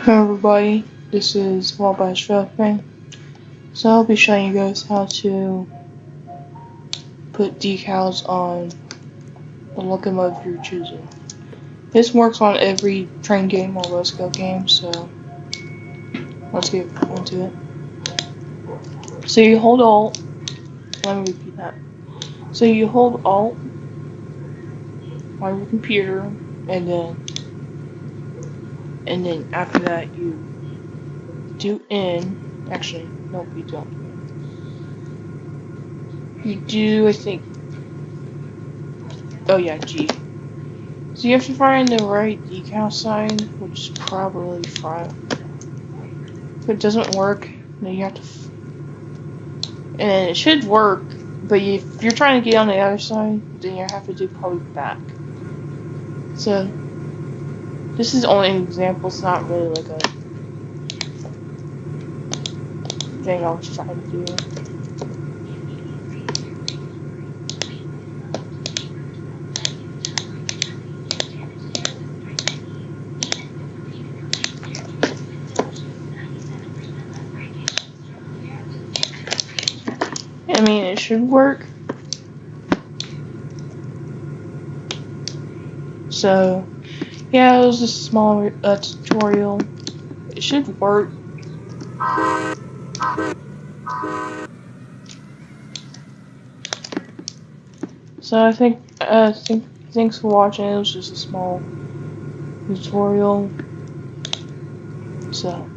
Hello everybody, this is F3X. So I'll be showing you guys how to put decals on the locomotive you're choosing. This works on every train game or road scale game, so let's get into it. So you hold Alt, let me repeat that. So you hold Alt on your computer, and then after that you do actually, nope, you don't. You do, I think, oh yeah, G. So you have to find the right decal sign, which is probably fine. If it doesn't work, then you have to, and it should work, but if you're trying to get on the other side, then you have to do probably back. So this is only an example, it's not really like a thing I was trying to do. I mean, it should work. So yeah, it was a small tutorial. It should work. So I think thanks for watching. It was just a small tutorial. So.